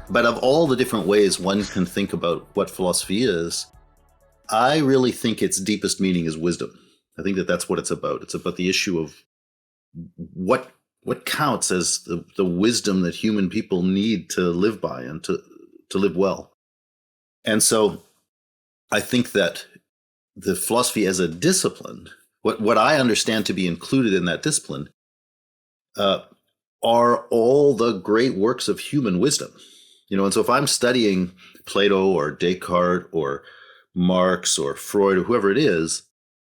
But of all the different ways one can think about what philosophy is, I really think its deepest meaning is wisdom. I think that that's what it's about. It's about the issue of what what counts as the wisdom that human people need to live by and to live well. And so I think that the philosophy as a discipline, what I understand to be included in that discipline, uh, are all the great works of human wisdom. And so if I'm studying Plato or Descartes or Marx or Freud or whoever it is,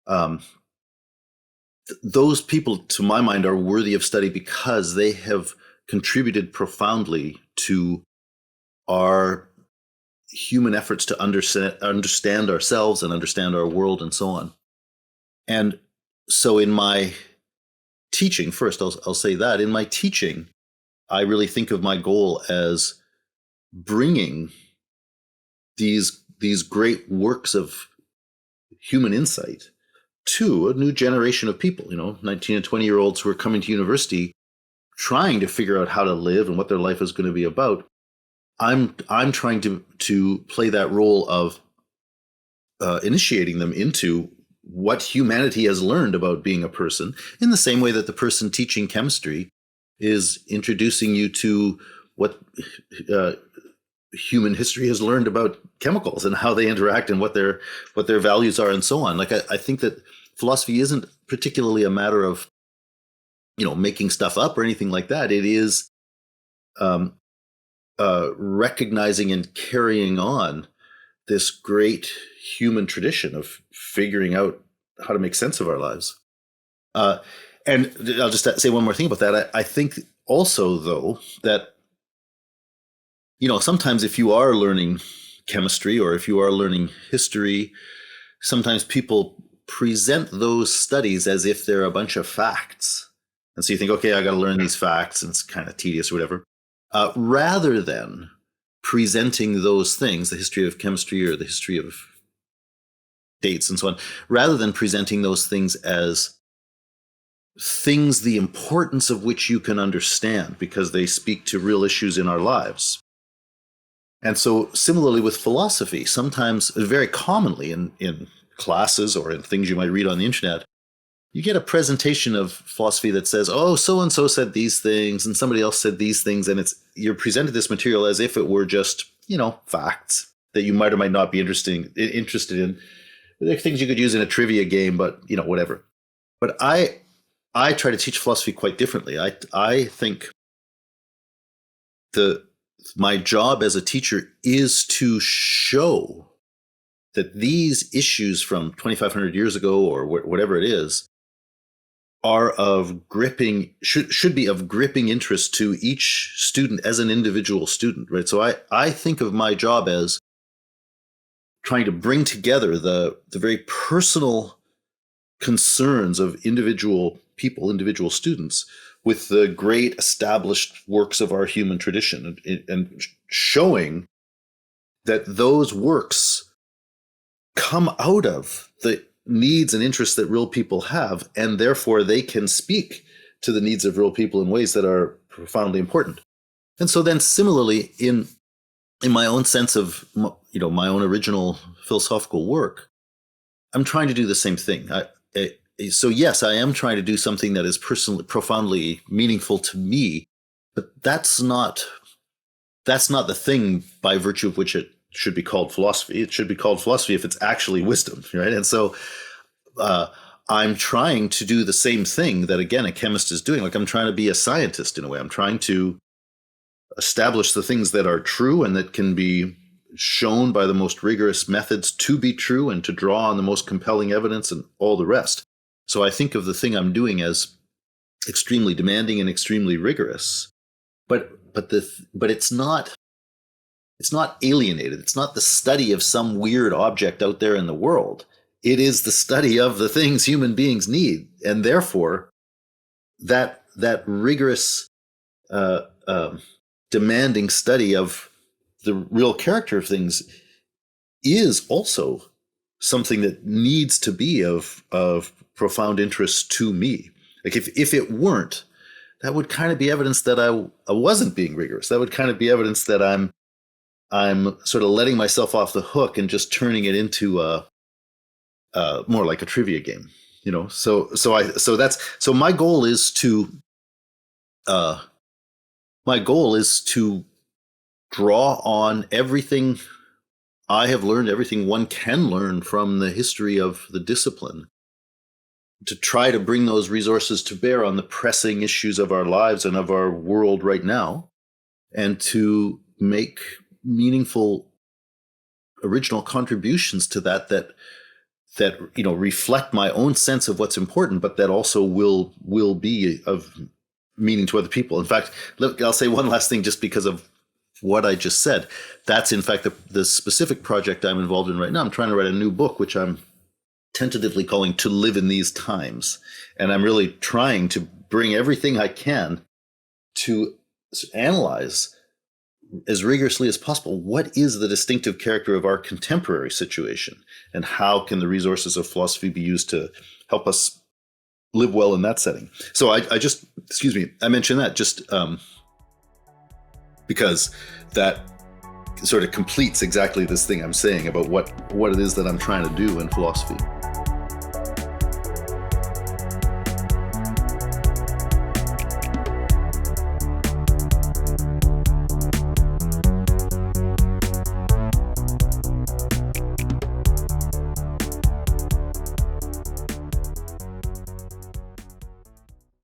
um, those people, to my mind, are worthy of study because they have contributed profoundly to our human efforts to understand ourselves and understand our world and so on. And so in my teaching, first, I'll say that in my teaching, I really think of my goal as bringing these great works of human insight to a new generation of people, 19 and 20-year-olds who are coming to university trying to figure out how to live and what their life is going to be about. I'm trying to play that role of initiating them into what humanity has learned about being a person, in the same way that the person teaching chemistry is introducing you to what human history has learned about chemicals and how they interact and what their values are and so on. Like I think that philosophy isn't particularly a matter of making stuff up or anything like that. It is recognizing and carrying on this great human tradition of figuring out how to make sense of our lives. And I'll just say one more thing about that. I think also, though, that sometimes if you are learning chemistry or if you are learning history, sometimes people present those studies as if they're a bunch of facts. And so you think, okay, I got to learn these facts and it's kind of tedious or whatever. Rather than presenting those things, the history of chemistry or the history of dates and so on, rather than presenting those things as things the importance of which you can understand because they speak to real issues in our lives. And so similarly with philosophy, sometimes, very commonly in classes or in things you might read on the internet, you get a presentation of philosophy that says, oh, so-and-so said these things and somebody else said these things. And you're presented this material as if it were just, facts that you might or might not be interested in. They're things you could use in a trivia game, but, whatever. But I try to teach philosophy quite differently. I think my job as a teacher is to show that these issues from 2,500 years ago or whatever it is are of gripping, should be of gripping interest to each student as an individual student, right? So I think of my job as trying to bring together the very personal concerns of individual people, individual students, with the great established works of our human tradition and showing that those works come out of the needs and interests that real people have, and therefore they can speak to the needs of real people in ways that are profoundly important. And so then similarly, in my own sense of, my own original philosophical work, I'm trying to do the same thing. So yes, I am trying to do something that is personally, profoundly meaningful to me, but that's not the thing by virtue of which it should be called philosophy. It should be called philosophy if it's actually wisdom, right? And so I'm trying to do the same thing that, again, a chemist is doing. Like I'm trying to be a scientist in a way. I'm trying to establish the things that are true and that can be shown by the most rigorous methods to be true and to draw on the most compelling evidence and all the rest. So I think of the thing I'm doing as extremely demanding and extremely rigorous, but it's not alienated. It's not the study of some weird object out there in the world. It is the study of the things human beings need, and therefore that rigorous, demanding study of the real character of things is also something that needs to be of profound interest to me. Like if it weren't, that would kind of be evidence that I wasn't being rigorous. That would kind of be evidence that I'm I'm sort of letting myself off the hook and just turning it into more like a trivia game, you know. So my goal is to uh, draw on everything I have learned, everything one can learn from the history of the discipline, to try to bring those resources to bear on the pressing issues of our lives and of our world right now, and to make meaningful original contributions to that you know, reflect my own sense of what's important, but that also will be of meaning to other people. In fact, I'll say one last thing just because of what I just said. That's in fact the specific project I'm involved in right now. I'm trying to write a new book, which I'm tentatively calling To Live in These Times. And I'm really trying to bring everything I can to analyze as rigorously as possible what is the distinctive character of our contemporary situation, and how can the resources of philosophy be used to help us live well in that setting. So I just, excuse me, I mentioned that just because that sort of completes exactly this thing I'm saying about what it is that I'm trying to do in philosophy.